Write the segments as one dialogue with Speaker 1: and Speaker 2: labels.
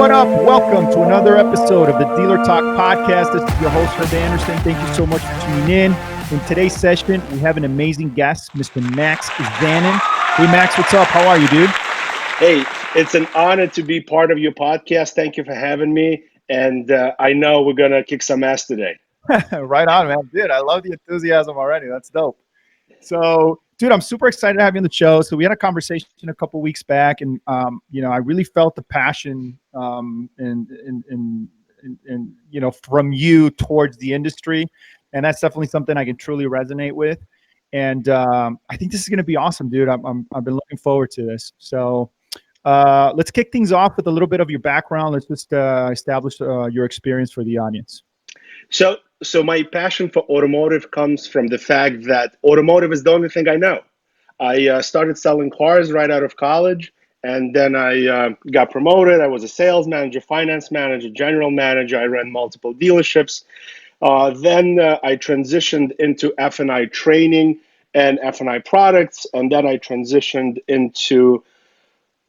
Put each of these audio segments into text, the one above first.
Speaker 1: what up? Welcome to another episode of the Dealer Talk Podcast. This is your host, Herb Anderson. Thank you so much for tuning in. In today's session, we have an amazing guest, Mr. Max Zanan. Hey, Max, what's up? How are you, dude?
Speaker 2: Hey, it's an honor to be part of your podcast. Thank you for having me. And I know we're going to kick some ass today.
Speaker 1: Right on, man. Dude, I love the enthusiasm already. That's dope. So, dude, I'm super excited to have you on the show. So we had a conversation a couple weeks back, and I really felt the passion and from you towards the industry, and that's definitely something I can truly resonate with. And I think this is going to be awesome, dude. I've been looking forward to this. So let's kick things off with a little bit of your background. Let's just establish your experience for the audience.
Speaker 2: So my passion for automotive comes from the fact that automotive is the only thing I know. I started selling cars right out of college, and then I got promoted. I was a sales manager, finance manager, general manager. I ran multiple dealerships. Then I transitioned into F&I training and F&I products, and then I transitioned into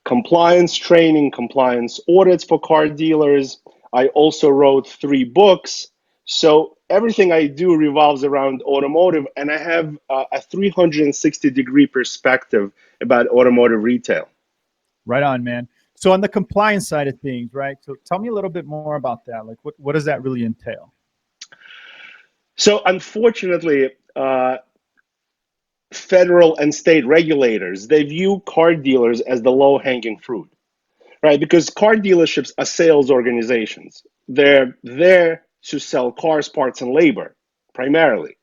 Speaker 2: compliance training, compliance audits for car dealers. I also wrote 3 books. So everything I do revolves around automotive, and I have a 360-degree perspective about automotive retail.
Speaker 1: Right on, man. So on the compliance side of things, right? So tell me a little bit more about that. Like, what does that really entail?
Speaker 2: So unfortunately, federal and state regulators, they view car dealers as the low-hanging fruit, right? Because car dealerships are sales organizations. They're there to sell cars, parts, and labor, primarily.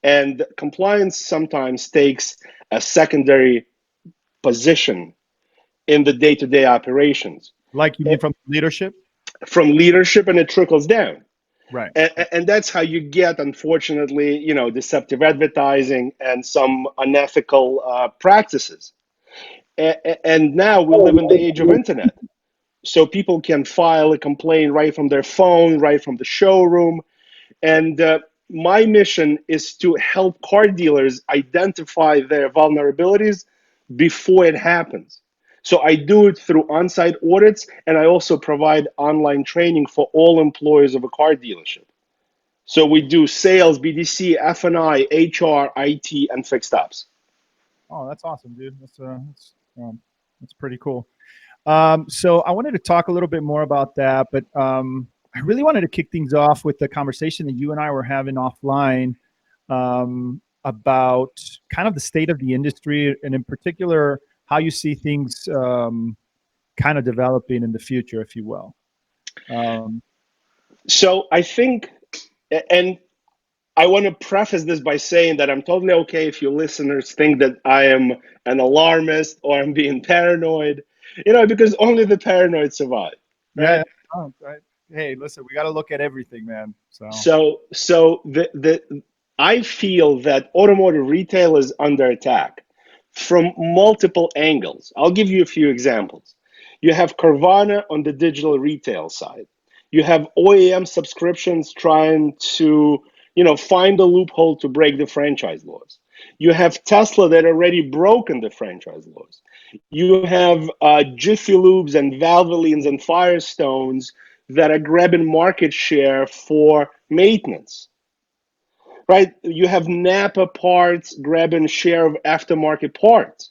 Speaker 2: And compliance sometimes takes a secondary position in the day-to-day operations.
Speaker 1: Like you mean from leadership?
Speaker 2: From leadership, and it trickles down.
Speaker 1: Right.
Speaker 2: And that's how you get, unfortunately, deceptive advertising and some unethical practices. And now we live in the age of internet. So people can file a complaint right from their phone, right from the showroom. And my mission is to help car dealers identify their vulnerabilities before it happens. So I do it through on-site audits, and I also provide online training for all employees of a car dealership. So we do sales, BDC, F&I, HR, IT, and fixed ops.
Speaker 1: Oh, that's awesome, dude. That's pretty cool. So I wanted to talk a little bit more about that, but I really wanted to kick things off with the conversation that you and I were having offline about kind of the state of the industry, and in particular, how you see things kind of developing in the future, if you will.
Speaker 2: So I think, and I want to preface this by saying that I'm totally okay if your listeners think that I am an alarmist or I'm being paranoid, because only the paranoid survive,
Speaker 1: Yeah.
Speaker 2: right?
Speaker 1: Oh, right. Hey, listen, we got to look at everything, man.
Speaker 2: So I feel that automotive retail is under attack from multiple angles. I'll give you a few examples. You have Carvana on the digital retail side. You have OEM subscriptions trying to, find a loophole to break the franchise laws. You have Tesla that already broken the franchise laws. You have Jiffy Lubes and Valvolines and Firestones that are grabbing market share for maintenance, right? You have Napa Parts grabbing share of aftermarket parts.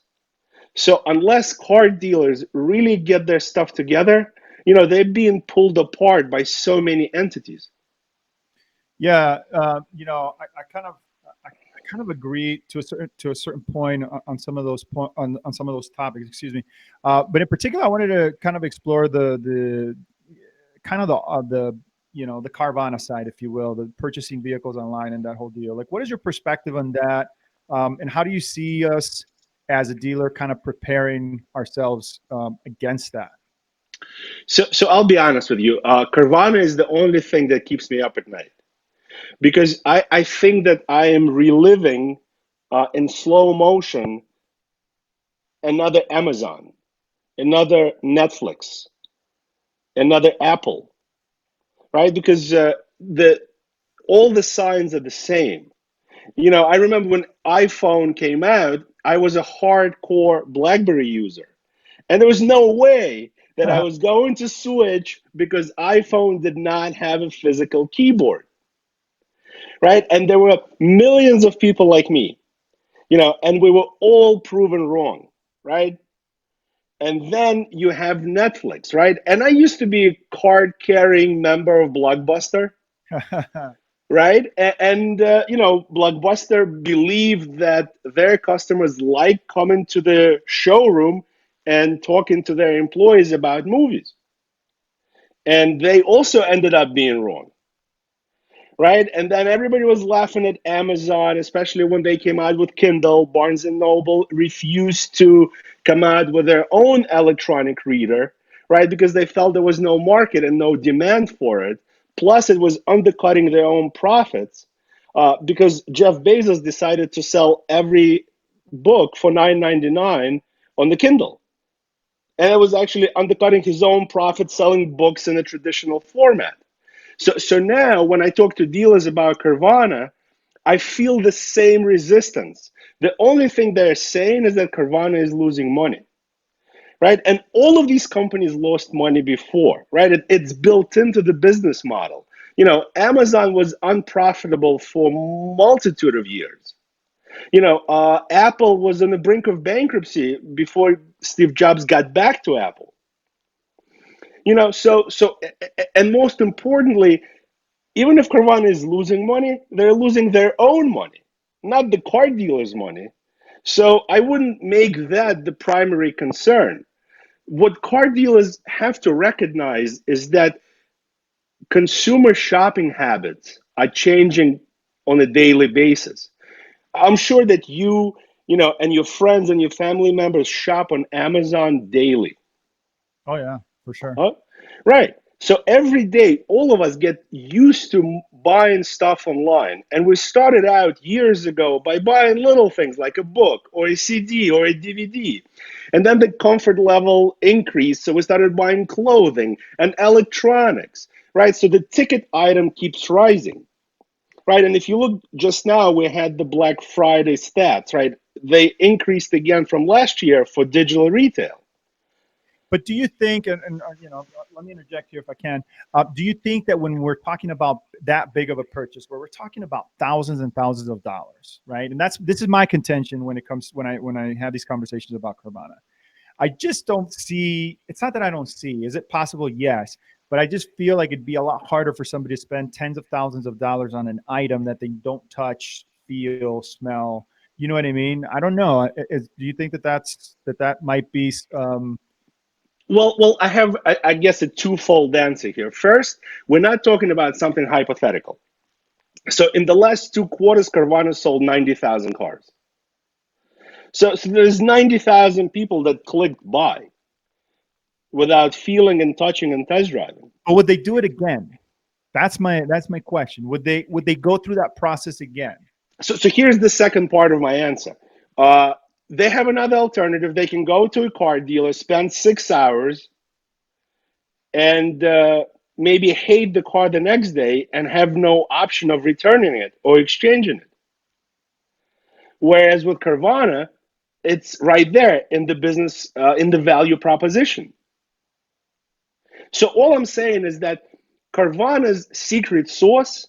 Speaker 2: So unless car dealers really get their stuff together, they're being pulled apart by so many entities.
Speaker 1: Yeah, I kind of agree to a certain point on some of those on some of those topics. Excuse me, but in particular, I wanted to kind of explore the kind of the Carvana side, if you will, the purchasing vehicles online and that whole deal. Like, what is your perspective on that, and how do you see us as a dealer kind of preparing ourselves against that?
Speaker 2: So I'll be honest with you. Carvana is the only thing that keeps me up at night, because I think that I am reliving in slow motion another Amazon, another Netflix, another Apple, right? Because the all the signs are the same. I remember when iPhone came out, I was a hardcore BlackBerry user, and there was no way that I was going to switch because iPhone did not have a physical keyboard, right? And there were millions of people like me, and we were all proven wrong, right? And then you have Netflix, right? And I used to be a card carrying member of Blockbuster, right? And Blockbuster believed that their customers like coming to the showroom and talking to their employees about movies. And they also ended up being wrong, right? And then everybody was laughing at Amazon, especially when they came out with Kindle. Barnes and Noble refused to come out with their own electronic reader, right? Because they felt there was no market and no demand for it. Plus, it was undercutting their own profits because Jeff Bezos decided to sell every book for $9.99 on the Kindle. And it was actually undercutting his own profit selling books in a traditional format. So now when I talk to dealers about Carvana, I feel the same resistance. The only thing they're saying is that Carvana is losing money, right? And all of these companies lost money before, right? It's built into the business model. Amazon was unprofitable for a multitude of years. Apple was on the brink of bankruptcy before Steve Jobs got back to Apple. And most importantly, even if Carvana is losing money, they're losing their own money, not the car dealer's money. So I wouldn't make that the primary concern. What car dealers have to recognize is that consumer shopping habits are changing on a daily basis. I'm sure that and your friends and your family members shop on Amazon daily.
Speaker 1: Oh yeah, for sure.
Speaker 2: Huh? Right. So every day, all of us get used to buying stuff online. And we started out years ago by buying little things like a book or a CD or a DVD. And then the comfort level increased. So we started buying clothing and electronics, right? So the ticket item keeps rising, right? And if you look just now, we had the Black Friday stats, right? They increased again from last year for digital retail.
Speaker 1: But do you think, and let me interject here if I can. Do you think that when we're talking about that big of a purchase, where we're talking about thousands and thousands of dollars, right? And this is my contention when it comes when I have these conversations about Carvana. I just don't see. It's not that I don't see. Is it possible? Yes, but I just feel like it'd be a lot harder for somebody to spend tens of thousands of dollars on an item that they don't touch, feel, smell. You know what I mean? I don't know. Do you think that that might be?
Speaker 2: Well, I guess, a twofold answer here. First, we're not talking about something hypothetical. So in the last 2 quarters, Carvana sold 90,000 cars. So there's 90,000 people that clicked buy without feeling and touching and test driving.
Speaker 1: But would they do it again? That's my question. Would they go through that process again?
Speaker 2: So here's the second part of my answer. They have another alternative. They can go to a car dealer, spend 6 hours, and maybe hate the car the next day and have no option of returning it or exchanging it. Whereas with Carvana, it's right there in the business, in the value proposition. So all I'm saying is that Carvana's secret sauce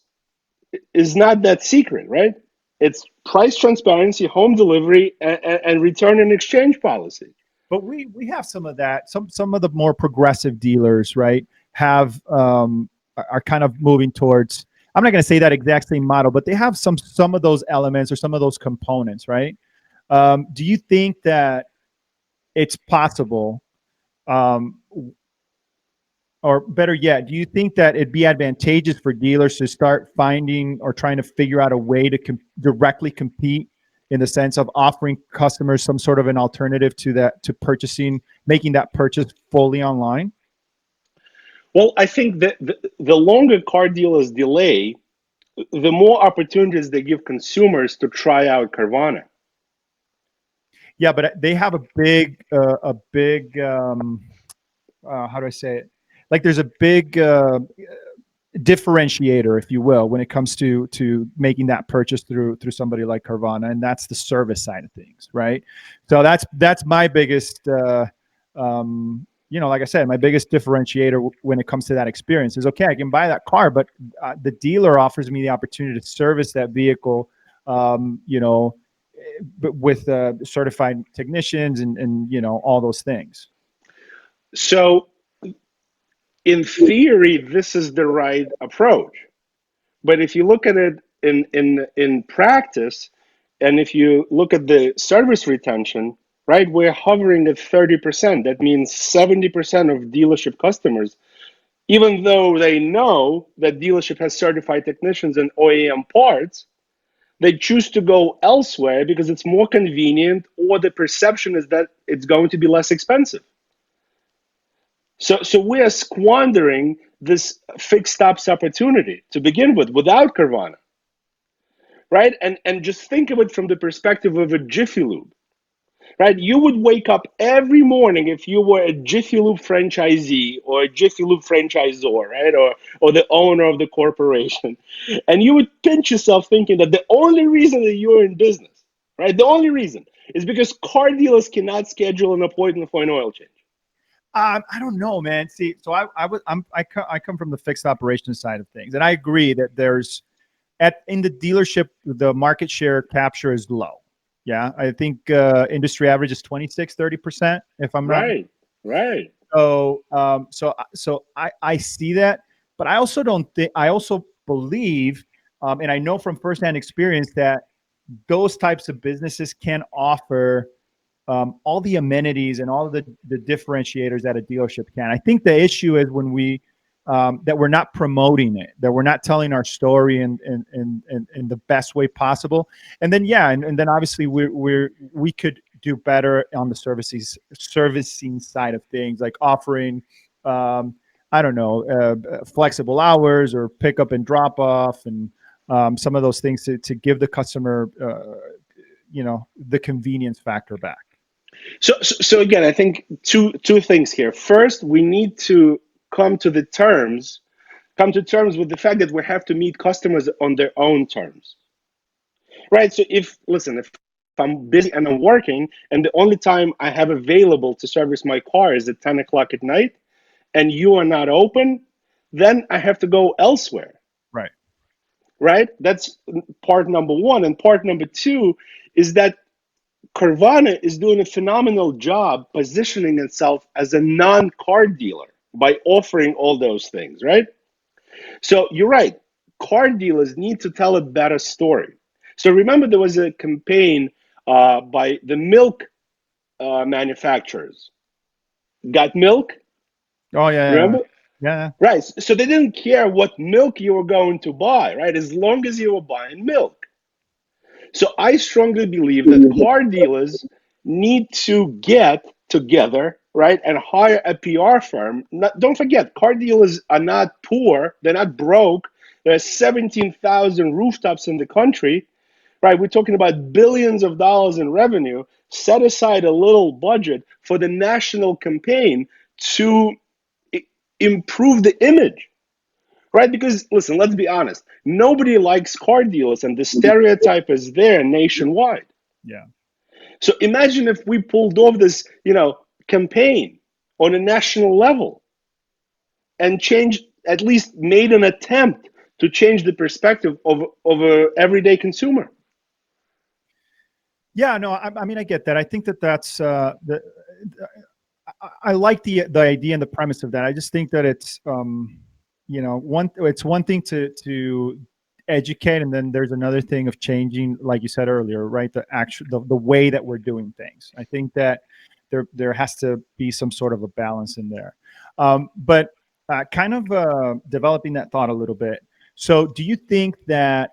Speaker 2: is not that secret, right? It's price transparency, home delivery, and return and exchange policy.
Speaker 1: But we have some of that. Some of the more progressive dealers, right, have are kind of moving towards. I'm not going to say that exact same model, but they have some of those elements or some of those components, right? Do you think that it's possible, or better yet, do you think that it'd be advantageous for dealers to start finding or trying to figure out a way to directly compete in the sense of offering customers some sort of an alternative to making that purchase fully online?
Speaker 2: Well, I think that the longer car dealers delay, the more opportunities they give consumers to try out Carvana.
Speaker 1: Yeah, but they have a big how do I say it? Like there's a big differentiator, if you will, when it comes to making that purchase through somebody like Carvana, and that's the service side of things, right? So that's my biggest like I said, my biggest differentiator when it comes to that experience is, okay, I can buy that car, but the dealer offers me the opportunity to service that vehicle, um, you know, but with certified technicians and all those things.
Speaker 2: So in theory, this is the right approach. But if you look at it in practice, and if you look at the service retention, right, we're hovering at 30%. That means 70% of dealership customers, even though they know that dealership has certified technicians and OEM parts, they choose to go elsewhere because it's more convenient, or the perception is that it's going to be less expensive. So we are squandering this fixed ops opportunity to begin with without Carvana, right? And just think of it from the perspective of a Jiffy Lube, right? You would wake up every morning if you were a Jiffy Lube franchisee or a Jiffy Lube franchisor, right? Or the owner of the corporation. And you would pinch yourself thinking that the only reason that you're in business, right? The only reason is because car dealers cannot schedule an appointment for an oil change.
Speaker 1: I don't know, man. See, so I come from the fixed operations side of things, and I agree that there's in the dealership the market share capture is low. Yeah, I think industry average is 26-30%, if I'm not.
Speaker 2: Right, right.
Speaker 1: So I see that, but I also don't think. I also believe, and I know from firsthand experience that those types of businesses can offer all the amenities and all the differentiators that a dealership can. I think the issue is when that we're not promoting it, that we're not telling our story in the best way possible. And then and then obviously we could do better on the servicing side of things, like offering I don't know, flexible hours or pick up and drop off, and some of those things to give the customer the convenience factor back.
Speaker 2: So again, I think two things here. First, we need to come to come to terms with the fact that we have to meet customers on their own terms, right? So if I'm busy and I'm working, and the only time I have available to service my car is at 10 o'clock at night, and you are not open, then I have to go elsewhere,
Speaker 1: Right.
Speaker 2: right? That's part number one. And part number two is that Carvana is doing a phenomenal job positioning itself as a non-car dealer by offering all those things, right? So you're right. Car dealers need to tell a better story. So remember, there was a campaign by the milk manufacturers. Got milk?
Speaker 1: Oh yeah.
Speaker 2: Remember?
Speaker 1: Yeah.
Speaker 2: Right. So they didn't care what milk you were going to buy, right? As long as you were buying milk. So I strongly believe that car dealers need to get together, right, and hire a PR firm. Don't forget, car dealers are not poor; they're not broke. There are 17,000 rooftops in the country, right? We're talking about billions of dollars in revenue. Set aside a little budget for the national campaign to improve the image, right? Because listen, let's be honest, nobody likes car dealers, and the stereotype is there nationwide.
Speaker 1: Yeah.
Speaker 2: So imagine if we pulled off this, campaign on a national level and changed, at least made an attempt to change the perspective of a everyday consumer.
Speaker 1: Yeah, no, I mean, I get that. I think that's I like the idea and the premise of that. I just think that it's it's one thing to educate, and then there's another thing of changing, like you said earlier, right? The way that we're doing things. I think that there has to be some sort of a balance in there. But kind of developing that thought a little bit. So, do you think that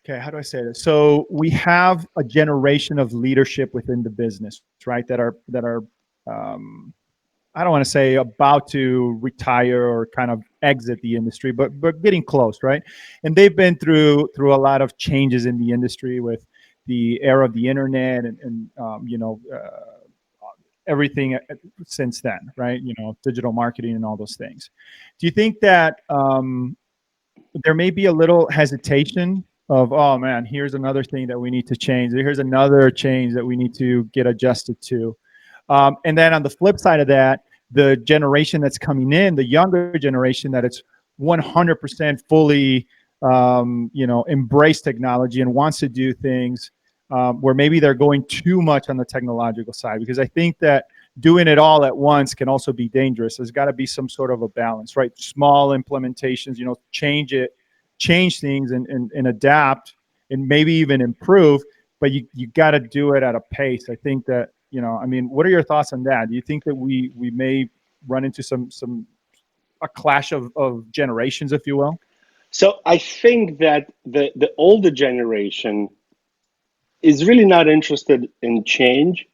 Speaker 1: okay, how do I say this? So we have a generation of leadership within the business, right? That are I don't want to say about to retire or kind of exit the industry, but getting close, right? And they've been through a lot of changes in the industry with the era of the internet and everything since then, right? Digital marketing and all those things. Do you think that there may be a little hesitation of, oh man, here's another thing that we need to change. Here's another change that we need to get adjusted to. And then on the flip side of that, the generation that's coming in, the younger generation, that it's 100% fully, embrace technology and wants to do things where maybe they're going too much on the technological side, because I think that doing it all at once can also be dangerous. There's got to be some sort of a balance, right? Small implementations, change things and adapt and maybe even improve, but you got to do it at a pace. I think that, what are your thoughts on that? Do you think that we may run into a clash of generations, if you will?
Speaker 2: So I think that the older generation is really not interested in change.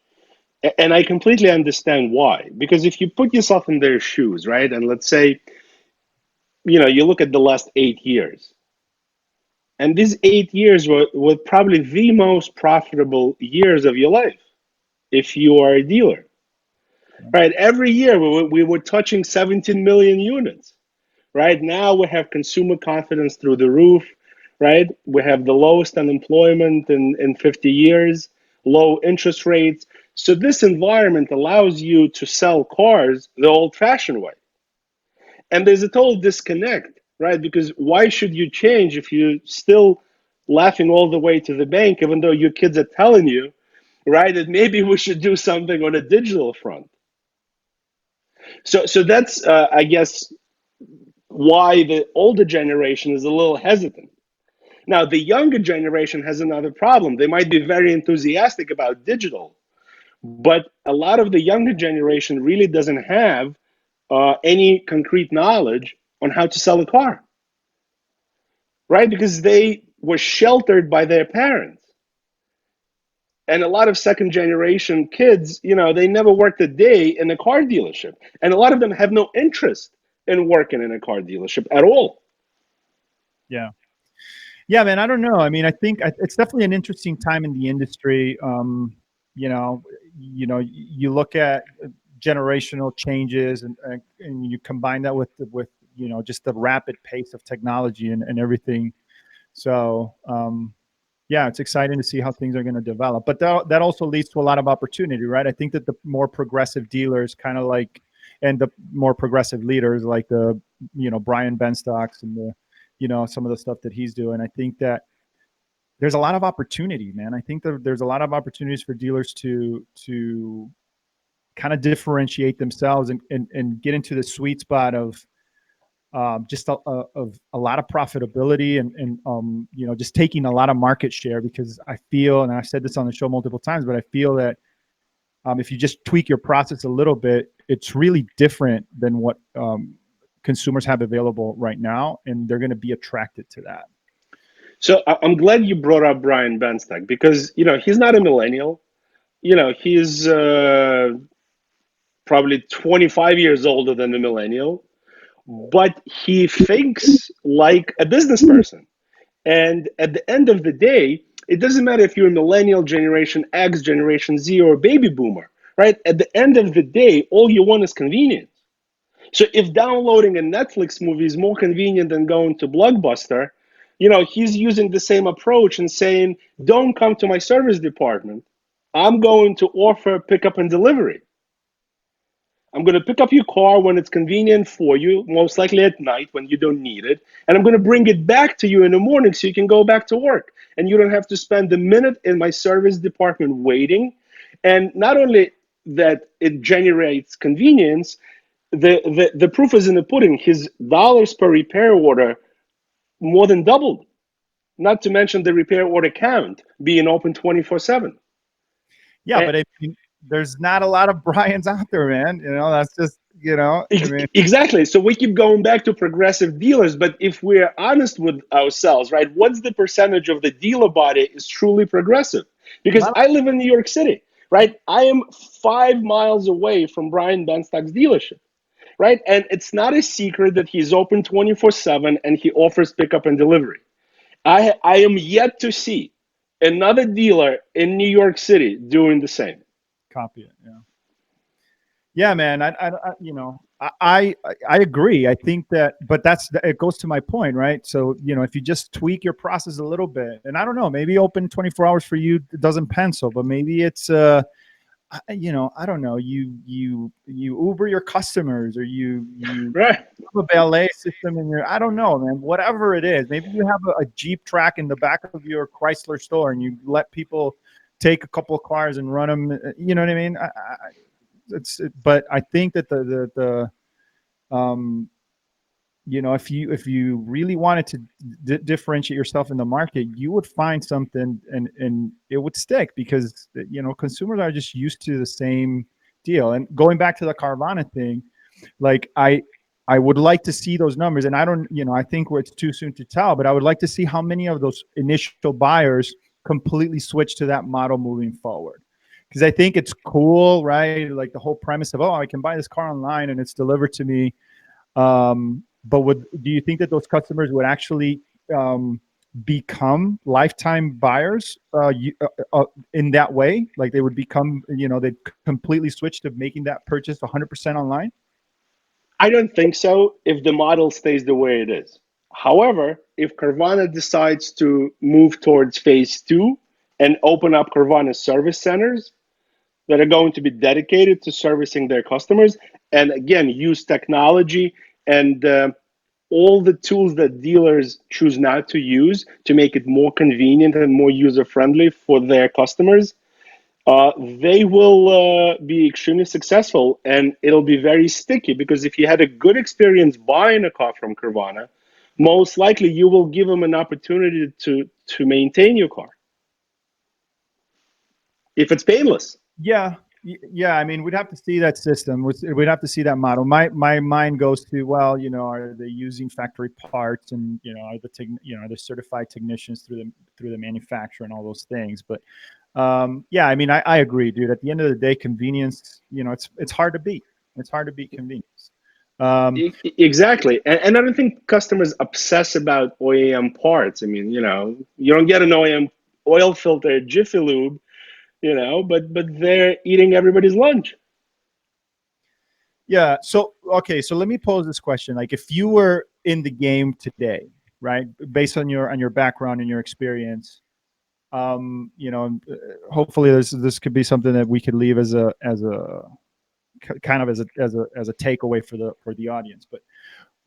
Speaker 2: And I completely understand why. Because if you put yourself in their shoes, right? And let's say, you look at the last 8 years, and these 8 years were probably the most profitable years of your life if you are a dealer, right? Every year we were touching 17 million units. Right now we have consumer confidence through the roof, right? We have the lowest unemployment in 50 years, low interest rates. So this environment allows you to sell cars the old-fashioned way. And there's a total disconnect, right? Because why should you change if you're still laughing all the way to the bank, even though your kids are telling you, right, that maybe we should do something on a digital front. So that's, I guess, why the older generation is a little hesitant. Now, the younger generation has another problem. They might be very enthusiastic about digital, but a lot of the younger generation really doesn't have any concrete knowledge on how to sell a car, right? Because they were sheltered by their parents. And a lot of second generation kids, they never worked a day in a car dealership. And a lot of them have no interest in working in a car dealership at all.
Speaker 1: Yeah. Yeah, man, I don't know. I think it's definitely an interesting time in the industry. You look at generational changes and you combine that with just the rapid pace of technology and everything. So, yeah, it's exciting to see how things are going to develop. But that also leads to a lot of opportunity, right? I think that the more progressive dealers and the more progressive leaders like Brian Benstocks and some of the stuff that he's doing, I think that there's a lot of opportunity, man. I think that there's a lot of opportunities for dealers to kind of differentiate themselves and get into the sweet spot of just of a lot of profitability and just taking a lot of market share, because I feel, and I've said this on the show multiple times, but I feel that if you just tweak your process a little bit, it's really different than what consumers have available right now, and they're going to be attracted to that.
Speaker 2: So I'm glad you brought up Brian Benstock, because he's not a millennial. He's probably 25 years older than a millennial, but he thinks like a business person. And at the end of the day, it doesn't matter if you're a millennial, Generation X, Generation Z, or baby boomer, right? At the end of the day, all you want is convenience. So if downloading a Netflix movie is more convenient than going to Blockbuster, he's using the same approach and saying, don't come to my service department. I'm going to offer pickup and delivery. I'm going to pick up your car when it's convenient for you, most likely at night when you don't need it. And I'm going to bring it back to you in the morning so you can go back to work. And you don't have to spend a minute in my service department waiting. And not only that it generates convenience, the proof is in the pudding. His dollars per repair order more than doubled. Not to mention the repair order count being open 24/7.
Speaker 1: Yeah, but there's not a lot of Brian's out there, man. That's just,
Speaker 2: Exactly. So we keep going back to progressive dealers, but if we're honest with ourselves, right, what's the percentage of the dealer body is truly progressive? Because I live in New York City, right? I am 5 miles away from Brian Benstock's dealership, right? And it's not a secret that he's open 24/7 and he offers pickup and delivery. I am yet to see another dealer in New York City doing the same.
Speaker 1: Copy it. Yeah. Yeah, man. I agree. I think that, but it goes to my point, right? So, if you just tweak your process a little bit, and I don't know, maybe open 24 hours for you doesn't pencil, but maybe it's, I don't know, you Uber your customers, or you
Speaker 2: Right.
Speaker 1: have a ballet system in your, I don't know, man, whatever it is. Maybe you have a Jeep track in the back of your Chrysler store, and you let people take a couple of cars and run them. You know what I mean? But I think that um, if you really wanted to differentiate yourself in the market, you would find something, and it would stick, because consumers are just used to the same deal. And going back to the Carvana thing, like I would like to see those numbers, and I don't, I think it's too soon to tell, but I would like to see how many of those initial buyers completely switch to that model moving forward. Because I think it's cool, right? Like the whole premise of, oh, I can buy this car online and it's delivered to me. But do you think that those customers would actually become lifetime buyers in that way? Like they would become, they'd completely switch to making that purchase 100% online?
Speaker 2: I don't think so if the model stays the way it is. However, if Carvana decides to move towards phase two and open up Carvana service centers that are going to be dedicated to servicing their customers, and again, use technology and all the tools that dealers choose not to use to make it more convenient and more user friendly for their customers, they will be extremely successful, and it'll be very sticky, because if you had a good experience buying a car from Carvana, most likely you will give them an opportunity to maintain your car if it's painless.
Speaker 1: Yeah, yeah. I mean, we'd have to see that system. We'd have to see that model. My mind goes to, well, are they using factory parts, and are are the certified technicians through the manufacturer and all those things. But yeah, I mean, I agree, dude. At the end of the day, convenience, it's hard to beat. It's hard to beat convenience.
Speaker 2: Exactly, and I don't think customers obsess about OEM parts. I mean, you don't get an OEM oil filter at Jiffy Lube, but they're eating everybody's lunch.
Speaker 1: Yeah. So, okay. So let me pose this question. Like, if you were in the game today, right, based on your background and your experience, hopefully this could be something that we could leave as a kind of as a takeaway for the audience. But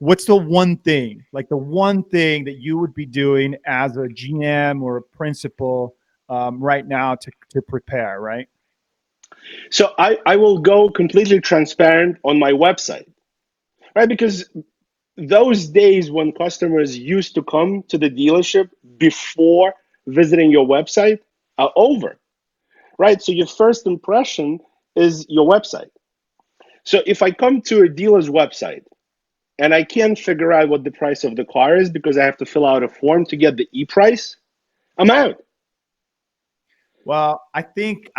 Speaker 1: what's the one thing that you would be doing as a GM or a principal right now to prepare, right?
Speaker 2: So I will go completely transparent on my website, right? Because those days when customers used to come to the dealership before visiting your website are over, right? So your first impression is your website. So if I come to a dealer's website and I can't figure out what the price of the car is because I have to fill out a form to get the e-price, I'm out.
Speaker 1: Well, I think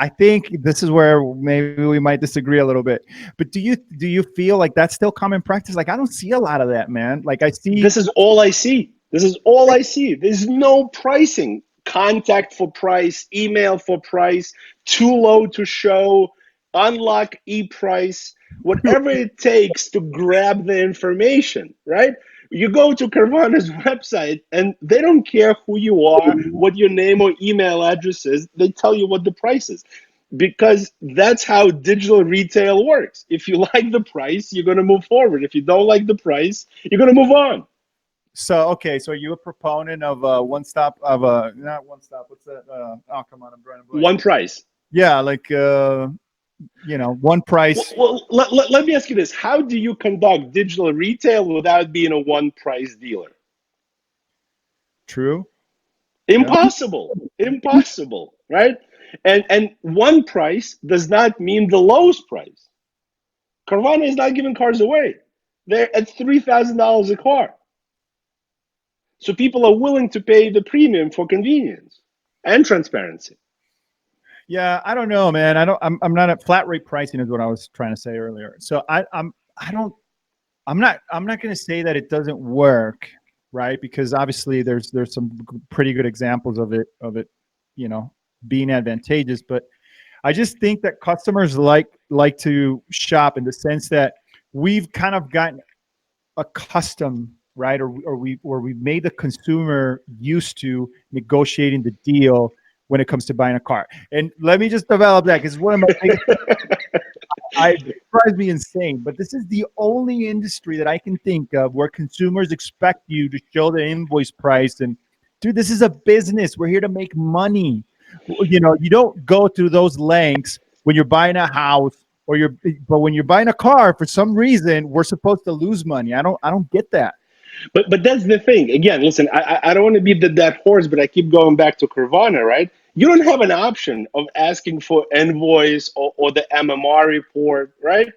Speaker 1: this is where maybe we might disagree a little bit. But do you feel like that's still common practice? Like, I don't see a lot of that, man. Like, I see.
Speaker 2: This is all I see. This is all I see. There's no pricing. Contact for price, email for price, too low to show, unlock e-price, whatever it takes to grab the information, right? You go to Carvana's website and they don't care who you are, what your name or email address is. They tell you what the price is, because that's how digital retail works. If you like the price, you're going to move forward. If you don't like the price, you're going to move on.
Speaker 1: So, okay, so are you a proponent of not one stop? What's that? Oh, come on, I'm drawing a blank.
Speaker 2: One price.
Speaker 1: Yeah, like one
Speaker 2: Well,
Speaker 1: price.
Speaker 2: let me ask you this. How do you conduct digital retail without being a one price dealer?
Speaker 1: True. Yeah.
Speaker 2: Impossible. Impossible, right? And one price does not mean the lowest price. Carvana is not giving cars away. They're at $3,000 a car. So people are willing to pay the premium for convenience and transparency.
Speaker 1: Yeah, I don't know, man. I don't. I'm not at flat rate pricing is what I was trying to say earlier. So I don't. I'm not going to say that it doesn't work, right? Because obviously there's some pretty good examples of it, you know, being advantageous. But I just think that customers like to shop in the sense that we've kind of gotten accustomed, right? Or we've made the consumer used to negotiating the deal when it comes to buying a car. And let me just develop that because one of my biggest I it drives me insane. But this is the only industry that I can think of where consumers expect you to show the invoice price. And dude, this is a business. We're here to make money. You know, you don't go through those lengths when you're buying a house or but when you're buying a car, for some reason, we're supposed to lose money. I don't get that.
Speaker 2: But that's the thing. Again, listen, I don't want to beat the dead horse, but I keep going back to Carvana, right? You don't have an option of asking for invoice or the MMR report, right?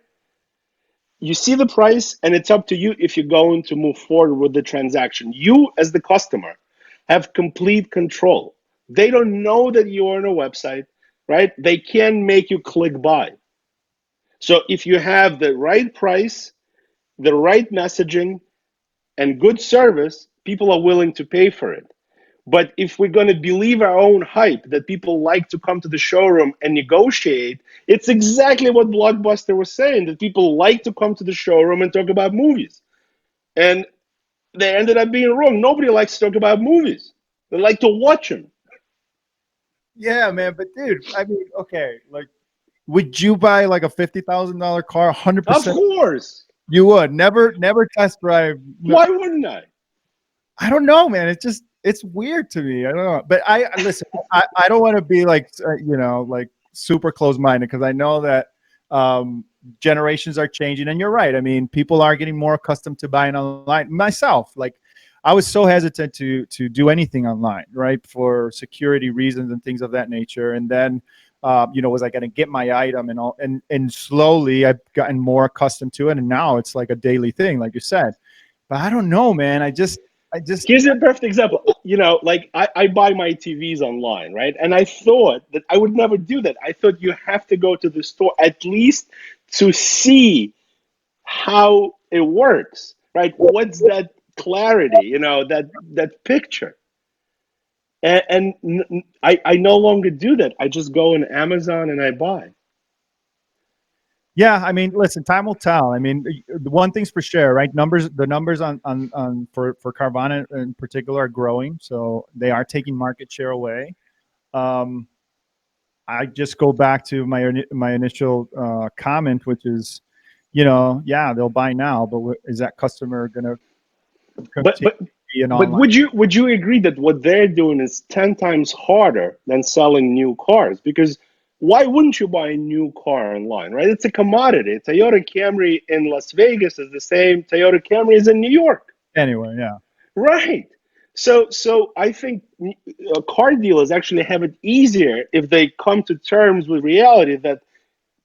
Speaker 2: You see the price, and it's up to you if you're going to move forward with the transaction. You, as the customer, have complete control. They don't know that you're on a website, right? They can make you click buy. So if you have the right price, the right messaging, and good service, people are willing to pay for it. But if we're going to believe our own hype that people like to come to the showroom and negotiate, it's exactly what Blockbuster was saying, that people like to come to the showroom and talk about movies. And they ended up being wrong. Nobody likes to talk about movies. They like to watch them.
Speaker 1: Yeah, man. But dude, I mean, okay, like, would you buy like a $50,000 car? hundred
Speaker 2: Of
Speaker 1: percent,
Speaker 2: course.
Speaker 1: you would never test drive. No,
Speaker 2: Why wouldn't I?
Speaker 1: I don't know, man. It's weird to me. I don't know, but I listen. I don't want to be like like super close minded because I know that generations are changing, and you're right. I mean, people are getting more accustomed to buying online. Myself, like, I was so hesitant to do anything online, right, for security reasons and things of that nature. And then, was I going to get my item and all? And slowly, I've gotten more accustomed to it, and now it's like a daily thing, like you said. But I don't know, man. I just
Speaker 2: Here's a perfect example. Like I buy my TVs online, right? And I thought that I would never do that. I thought you have to go to the store at least to see how it works, right? What's that clarity, that picture? And I no longer do that. I just go on Amazon and I buy.
Speaker 1: Yeah, I mean, listen, time will tell. I mean, the one thing's for sure, right? The numbers on for Carvana in particular are growing, so they are taking market share away. Um, I just go back to my initial comment, which is, yeah, they'll buy now, but is that customer going to
Speaker 2: But
Speaker 1: continue
Speaker 2: but
Speaker 1: to be an
Speaker 2: but
Speaker 1: online?
Speaker 2: would you agree that what they're doing is 10 times harder than selling new cars? Because why wouldn't you buy a new car online, right? It's a commodity. Toyota Camry in Las Vegas is the same Toyota Camry is in New York.
Speaker 1: Anyway, yeah.
Speaker 2: Right. So I think car dealers actually have it easier if they come to terms with reality that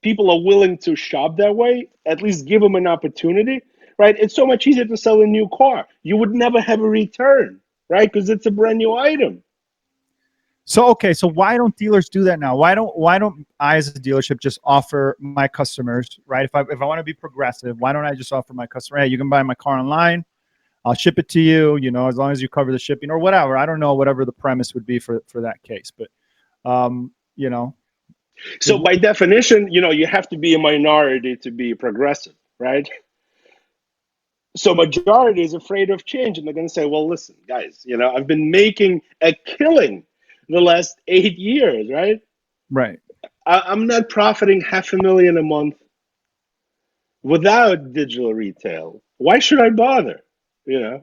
Speaker 2: people are willing to shop that way, at least give them an opportunity, right? It's so much easier to sell a new car. You would never have a return, right? Because it's a brand new item.
Speaker 1: So okay, so why don't dealers do that now? Why don't I as a dealership just offer my customers, right? If I want to be progressive, why don't I just offer my customer, hey, you can buy my car online, I'll ship it to you, as long as you cover the shipping or whatever. I don't know whatever the premise would be for that case, but um, you know,
Speaker 2: So by definition, you have to be a minority to be progressive, right? So majority is afraid of change, and they're going to say, well, listen, guys, I've been making a killing the last 8 years, right?
Speaker 1: right.
Speaker 2: I'm not profiting 500,000 a month without digital retail. Why should I bother? You know.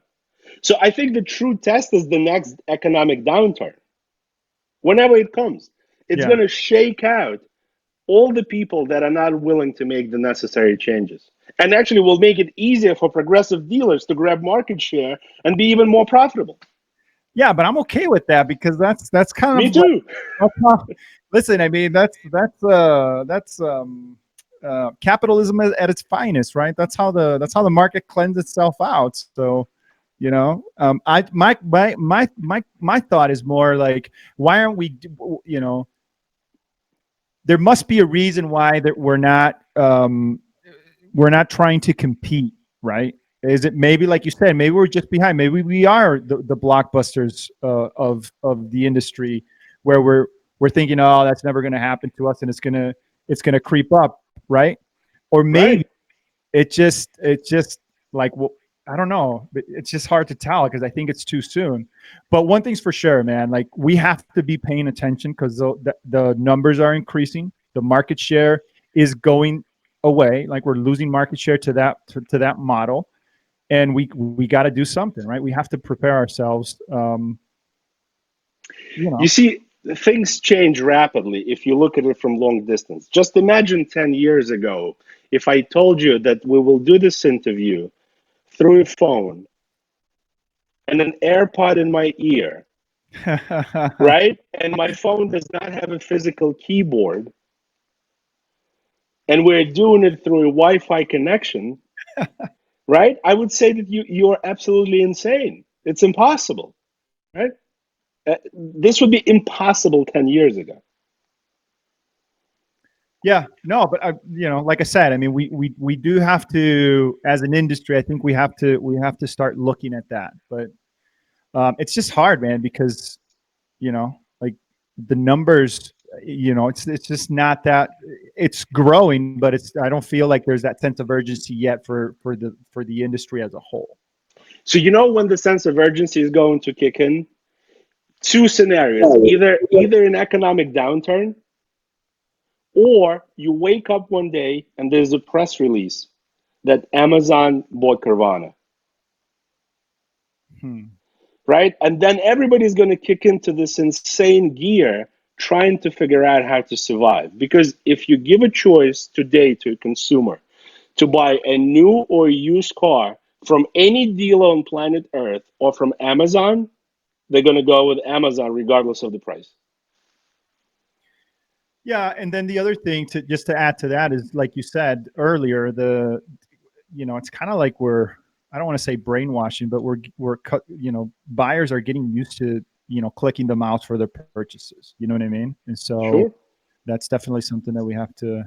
Speaker 2: So I think the true test is the next economic downturn. Whenever it comes, it's
Speaker 1: Yeah.
Speaker 2: going to shake out all the people that are not willing to make the necessary changes. And actually will make it easier for progressive dealers to grab market share and be even more profitable.
Speaker 1: Yeah, but I'm okay with that because that's kind
Speaker 2: Me
Speaker 1: of like,
Speaker 2: too.
Speaker 1: that's how, listen, I mean, that's capitalism at its finest, right? That's how the market cleanses itself out. So, I my thought is more like, why aren't we, there must be a reason why that we're not trying to compete, right? Is it maybe like you said, maybe we're just behind, maybe we are the blockbusters of the industry, where we're thinking, oh, that's never going to happen to us, and it's gonna creep up, right? Or maybe
Speaker 2: Right.
Speaker 1: it's just like, well, I don't know. It's just hard to tell because I think it's too soon. But one thing's for sure, man. Like we have to be paying attention because the numbers are increasing. The market share is going away. Like we're losing market share to that model, and we got to do something, right? We have to prepare ourselves. You
Speaker 2: You
Speaker 1: know.
Speaker 2: see, things change rapidly if you look at it from long distance. Just imagine 10 years ago if I told you that we will do this interview through a phone and an AirPod in my ear, right? And my phone does not have a physical keyboard, and we're doing it through a Wi-Fi connection, right? I would say that you're absolutely insane. It's impossible, right? This would be impossible 10 years ago.
Speaker 1: Yeah, no, but like I said, I mean, we do have to, as an industry, I think we have to start looking at that. But it's just hard, man, because like the numbers, it's just not that it's growing, but I don't feel like there's that sense of urgency yet for the industry as a whole.
Speaker 2: So you know when the sense of urgency is going to kick in? Two scenarios: either an economic downturn, or you wake up one day and there's a press release that Amazon bought Carvana,
Speaker 1: Hmm.
Speaker 2: right? And then everybody's going to kick into this insane gear trying to figure out how to survive. Because if you give a choice today to a consumer to buy a new or used car from any dealer on planet Earth or from Amazon, they're going to go with Amazon regardless of the price.
Speaker 1: Yeah, and then the other thing to just to add to that is, like you said earlier, it's kind of like I don't want to say brainwashing, but buyers are getting used to clicking the mouse for their purchases. You know what I mean? And so
Speaker 2: Sure.
Speaker 1: that's definitely something that we have to,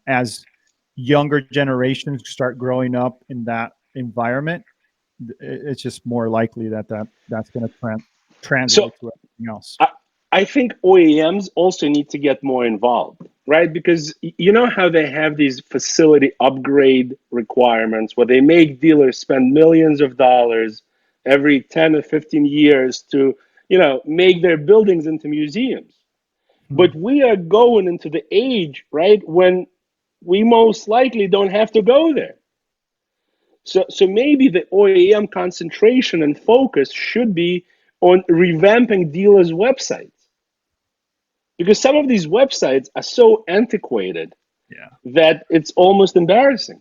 Speaker 1: as younger generations start growing up in that environment, it's just more likely that's going to
Speaker 2: So
Speaker 1: translate to everything else.
Speaker 2: I, I think OEMs also need to get more involved, right? Because you know how they have these facility upgrade requirements where they make dealers spend millions of dollars every 10 or 15 years to, make their buildings into museums.
Speaker 1: Hmm.
Speaker 2: But we are going into the age, right, when we most likely don't have to go there. So maybe the OEM concentration and focus should be on revamping dealers' websites, because some of these websites are so antiquated
Speaker 1: Yeah.
Speaker 2: that it's almost embarrassing.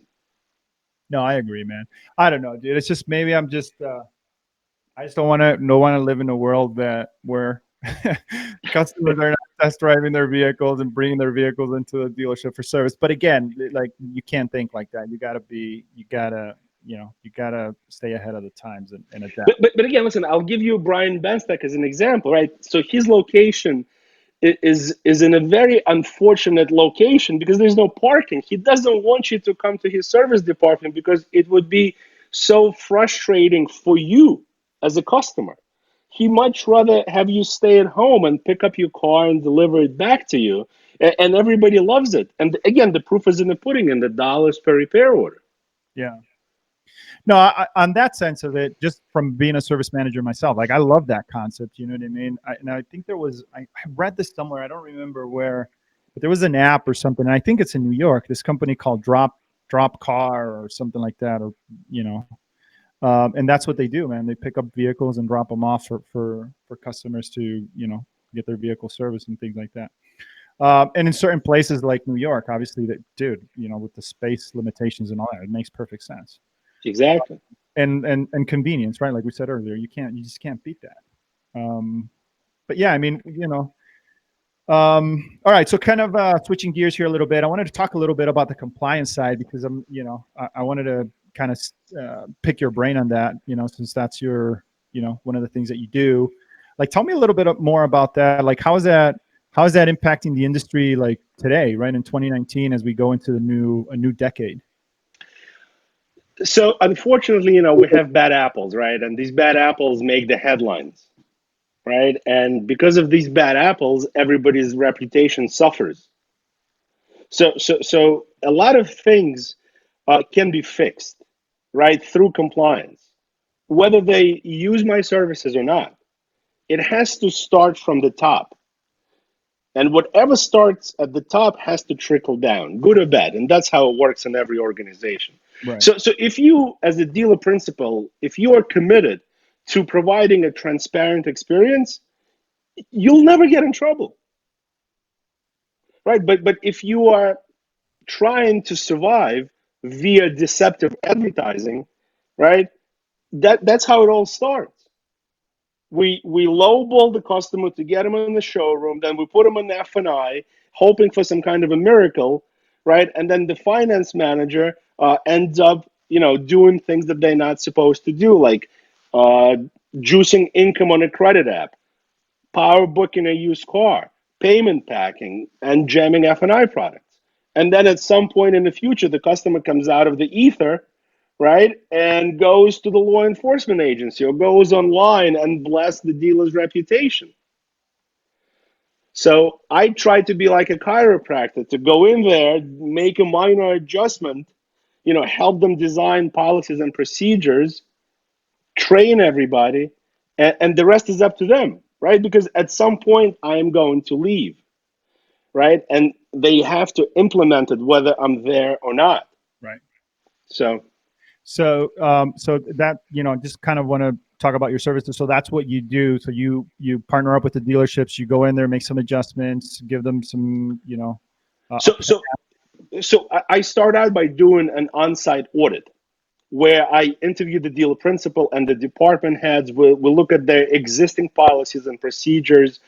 Speaker 1: No, I agree, man. I don't know, dude. It's just maybe I just don't want to live in a world where customers are not test driving their vehicles and bringing their vehicles into the dealership for service. But again, like you can't think like that. You gotta stay ahead of the times and adapt.
Speaker 2: But again, listen, I'll give you Brian Benstock as an example, right? So his location is in a very unfortunate location because there's no parking. He doesn't want you to come to his service department because it would be so frustrating for you as a customer. He much rather have you stay at home and pick up your car and deliver it back to you. And everybody loves it. And again, the proof is in the pudding and the dollars per repair order.
Speaker 1: Yeah. No, on that sense of it, just from being a service manager myself, like I love that concept. You know what I mean? And I think I read this somewhere. I don't remember where, but there was an app or something. And I think it's in New York. This company called Drop Car or something like that, or you know, and that's what they do, man. They pick up vehicles and drop them off for customers to get their vehicle serviced and things like that. And in certain places like New York, obviously, that dude, with the space limitations and all that, it makes perfect sense.
Speaker 2: Exactly.
Speaker 1: And convenience, right? Like we said earlier, you just can't beat that. But yeah, I mean, all right. So kind of switching gears here a little bit. I wanted to talk a little bit about the compliance side because I wanted to kind of pick your brain on that, since that's one of the things that you do. Like, tell me a little bit more about that. Like, how is that impacting the industry like today, right? In 2019, as we go into a new decade.
Speaker 2: So unfortunately, we have bad apples, right? And these bad apples make the headlines, right? And because of these bad apples, everybody's reputation suffers. So a lot of things can be fixed, right, through compliance, whether they use my services or not. It has to start from the top. And whatever starts at the top has to trickle down, good or bad. And that's how it works in every organization.
Speaker 1: Right.
Speaker 2: So if you, as a dealer principal, if you are committed to providing a transparent experience, you'll never get in trouble, right? But if you are trying to survive via deceptive advertising, right? That's how it all starts. We lowball the customer to get them in the showroom, then we put them in F&I, hoping for some kind of a miracle, right? And then the finance manager ends up, doing things that they're not supposed to do, like uh, juicing income on a credit app, power booking a used car, payment packing, and jamming F&I products. And then at some point in the future, the customer comes out of the ether, right, and goes to the law enforcement agency or goes online and blasts the dealer's reputation. So I try to be like a chiropractor, to go in there, make a minor adjustment, help them design policies and procedures, train everybody, and the rest is up to them, right? Because at some point I am going to leave, right? And they have to implement it whether I'm there or not.
Speaker 1: Right.
Speaker 2: So
Speaker 1: So that, just kind of want to talk about your services. So that's what you do. So you partner up with the dealerships. You go in there, make some adjustments, give them some,
Speaker 2: so so so I start out by doing an on-site audit where I interview the dealer principal and the department heads. We'll look at their existing policies and procedures.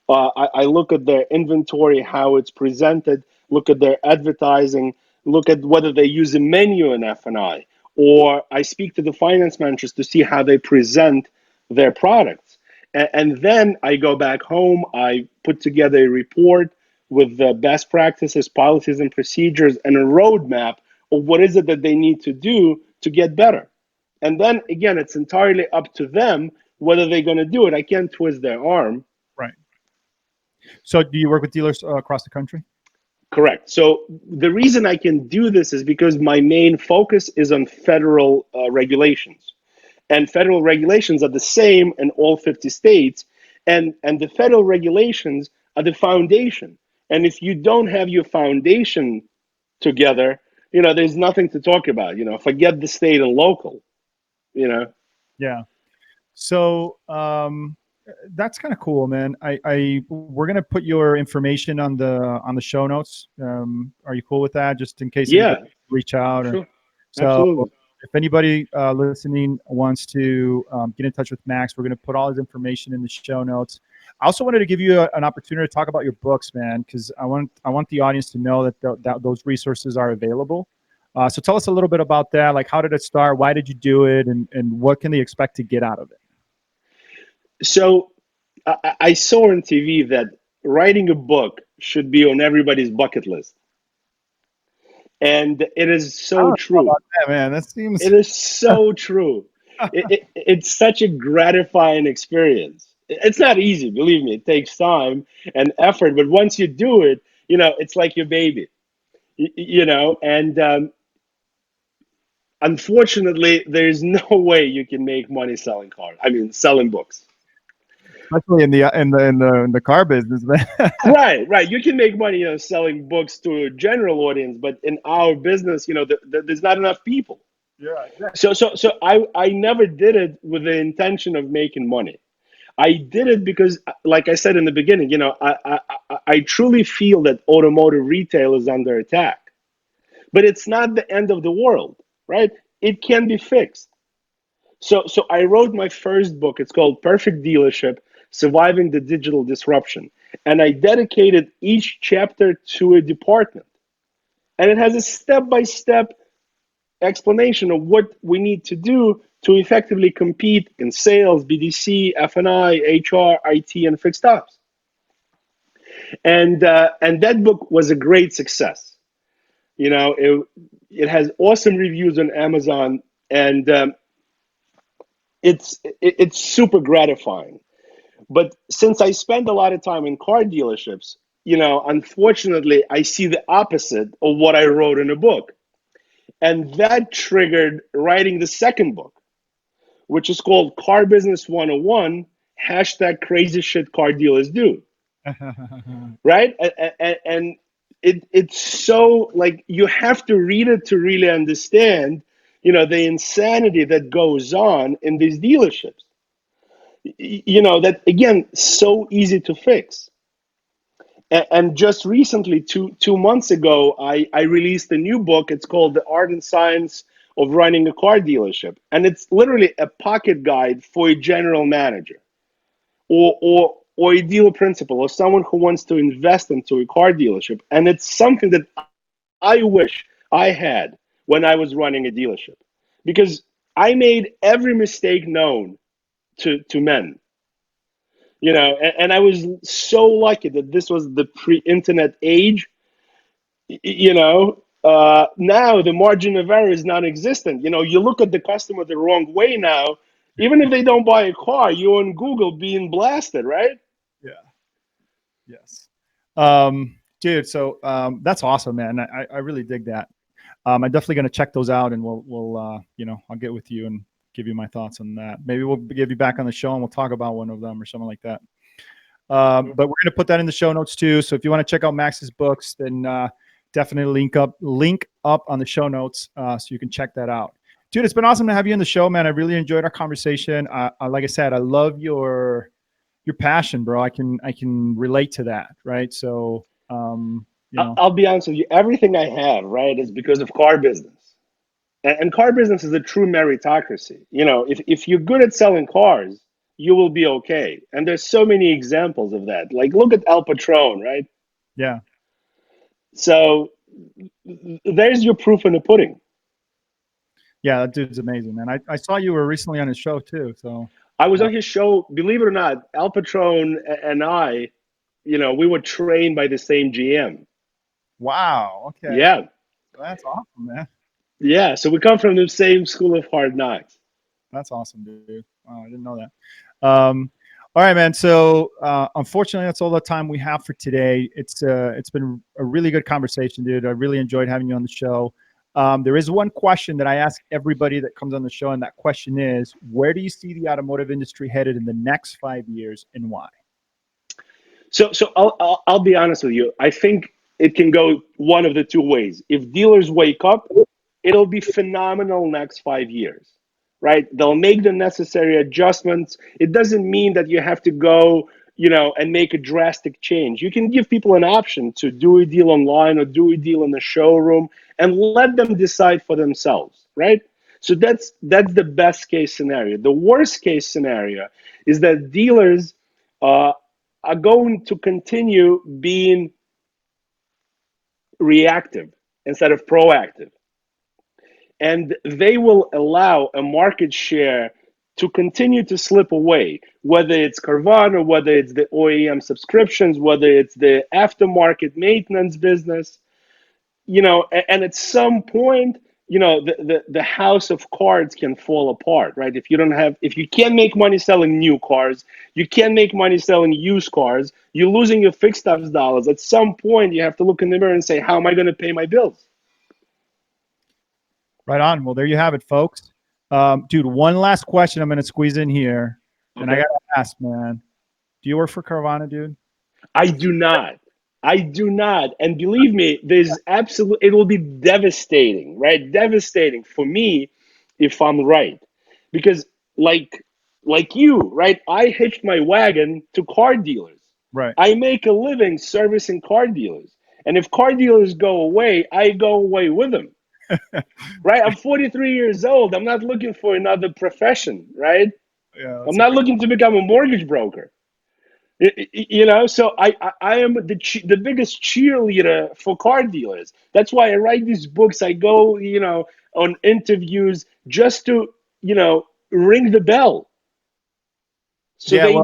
Speaker 2: I look at their inventory, how it's presented, look at their advertising, look at whether they use a menu in F&I, or I speak to the finance managers to see how they present their products. And then I go back home, I put together a report with the best practices, policies, and procedures, and a roadmap of what is it that they need to do to get better. And then again, it's entirely up to them whether they're going to do it. I can't twist their arm.
Speaker 1: right. So do you work with dealers across the country?
Speaker 2: Correct. So the reason I can do this is because my main focus is on federal regulations. And federal regulations are the same in all 50 states. And the federal regulations are the foundation. And if you don't have your foundation together, there's nothing to talk about. Forget the state and local.
Speaker 1: Yeah. So that's kind of cool, man. We're gonna put your information on the show notes. Are you cool with that? Just in case
Speaker 2: Yeah,
Speaker 1: anybody reach out. Or
Speaker 2: sure,
Speaker 1: so
Speaker 2: absolutely.
Speaker 1: if anybody listening wants to get in touch with Max, we're gonna put all his information in the show notes. I also wanted to give you an opportunity to talk about your books, man, because I want the audience to know that those resources are available. So tell us a little bit about that. Like, how did it start? Why did you do it? And what can they expect to get out of it?
Speaker 2: So I saw on TV that writing a book should be on everybody's bucket list. And it is
Speaker 1: I don't
Speaker 2: so
Speaker 1: know
Speaker 2: true.
Speaker 1: about that, man. That seems
Speaker 2: It is so true. It's such a gratifying experience. It's not easy, believe me. It takes time and effort, but once you do it, it's like your baby. And unfortunately, there's no way you can make money selling cars. I mean, selling books.
Speaker 1: especially in the car business, man.
Speaker 2: Right. You can make money, selling books to a general audience, but in our business, there's not enough people.
Speaker 1: Yeah, exactly.
Speaker 2: So I never did it with the intention of making money. I did it because, like I said in the beginning, I truly feel that automotive retail is under attack. But it's not the end of the world, right? It can be fixed. So I wrote my first book. It's called Perfect Dealership: Surviving the Digital Disruption. And I dedicated each chapter to a department. And it has a step-by-step explanation of what we need to do to effectively compete in sales, BDC, F&I, HR, IT, and fixed ops. And that book was a great success. It has awesome reviews on Amazon, and it's super gratifying. But since I spend a lot of time in car dealerships, unfortunately, I see the opposite of what I wrote in a book. And that triggered writing the second book, which is called Car Business 101, hashtag crazy shit car dealers do. Right? And it's so like you have to read it to really understand, the insanity that goes on in these dealerships. That again, so easy to fix. And just recently, two months ago, I released a new book. It's called The Art and Science of Running a Car Dealership. And it's literally a pocket guide for a general manager or a dealer principal or someone who wants to invest into a car dealership. And it's something that I wish I had when I was running a dealership, because I made every mistake known to men. And I was so lucky that this was the pre-internet age. Now the margin of error is non-existent. You look at the customer the wrong way now, even if they don't buy a car, you're on Google being blasted, right?
Speaker 1: Yeah. Yes. Dude, so that's awesome, man. I really dig that. I'm definitely going to check those out, and we'll I'll get with you and give you my thoughts on that. Maybe we'll give you back on the show and we'll talk about one of them or something like that. But we're going to put that in the show notes too. So if you want to check out Max's books, then definitely link up on the show notes so you can check that out. Dude, it's been awesome to have you on the show, man. I really enjoyed our conversation. Like I said, I love your passion, bro. I can relate to that, right? So,
Speaker 2: I'll be honest with you. Everything I have, right, is because of car business. And car business is a true meritocracy. If you're good at selling cars, you will be okay. And there's so many examples of that. Like, look at Al Patron, right?
Speaker 1: Yeah.
Speaker 2: So there's your proof in the pudding.
Speaker 1: Yeah, that dude's amazing, man. I saw you were recently on his show too. So
Speaker 2: I was on his show. Believe it or not, Al Patron and I, we were trained by the same GM.
Speaker 1: Wow. Okay.
Speaker 2: Yeah.
Speaker 1: That's awesome, man.
Speaker 2: Yeah. So we come from the same school of hard knocks.
Speaker 1: That's awesome, dude. Wow, I didn't know that. All right, man. So unfortunately, that's all the time we have for today. It's been a really good conversation, dude. I really enjoyed having you on the show. There is one question that I ask everybody that comes on the show, and that question is, where do you see the automotive industry headed in the next 5 years, and why?
Speaker 2: So I'll be honest with you. I think it can go one of the two ways. If dealers wake up, it'll be phenomenal next 5 years, right? They'll make the necessary adjustments. It doesn't mean that you have to go, and make a drastic change. You can give people an option to do a deal online or do a deal in the showroom and let them decide for themselves, right? So that's the best case scenario. The worst case scenario is that dealers are going to continue being reactive instead of proactive. And they will allow a market share to continue to slip away, whether it's Carvana, whether it's the OEM subscriptions, whether it's the aftermarket maintenance business, and at some point, the house of cards can fall apart, right? If you can't make money selling new cars, you can't make money selling used cars, you're losing your fixed ops dollars. At some point, you have to look in the mirror and say, how am I going to pay my bills?
Speaker 1: Right on. Well, there you have it, folks. Dude, one last question I'm going to squeeze in here. Okay. And I got to ask, man, do you work for Carvana, dude?
Speaker 2: I do not. I do not. And believe me, it will be devastating, right? Devastating for me if I'm right. Because like you, right? I hitched my wagon to car dealers.
Speaker 1: Right.
Speaker 2: I make a living servicing car dealers. And if car dealers go away, I go away with them. Right? I'm 43 years old. I'm not looking for another profession, right?
Speaker 1: Yeah,
Speaker 2: I'm not looking to become a mortgage broker. So I am the biggest cheerleader for car dealers. That's why I write these books. I go, on interviews just to, ring the bell. So
Speaker 1: yeah,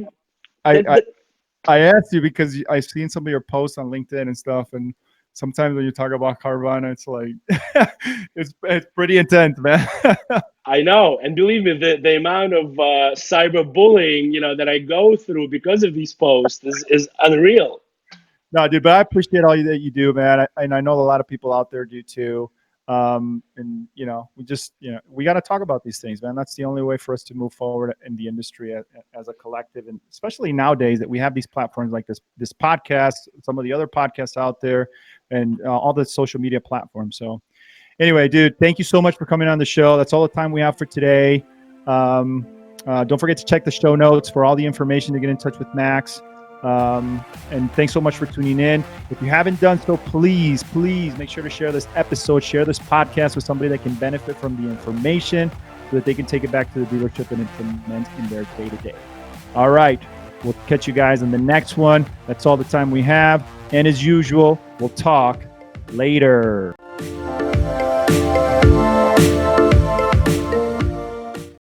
Speaker 1: I asked you because I've seen some of your posts on LinkedIn and stuff, and sometimes when you talk about Carvana, it's like it's pretty intense, man.
Speaker 2: I know, and believe me, the amount of cyberbullying, that I go through because of these posts is unreal.
Speaker 1: No, dude, but I appreciate all that you do, man. And I know a lot of people out there do too. And we just we got to talk about these things, man. That's the only way for us to move forward in the industry as a collective, and especially nowadays that we have these platforms like this podcast, some of the other podcasts out there, and all the social media platforms. So anyway, dude, thank you so much for coming on the show. That's all the time we have for today. Don't forget to check the show notes for all the information to get in touch with Max. And thanks so much for tuning in. If you haven't done so, please make sure to share this episode, share this podcast with somebody that can benefit from the information so that they can take it back to the dealership and implement in their day-to-day. All right. We'll catch you guys in the next one. That's all the time we have. And as usual, we'll talk later.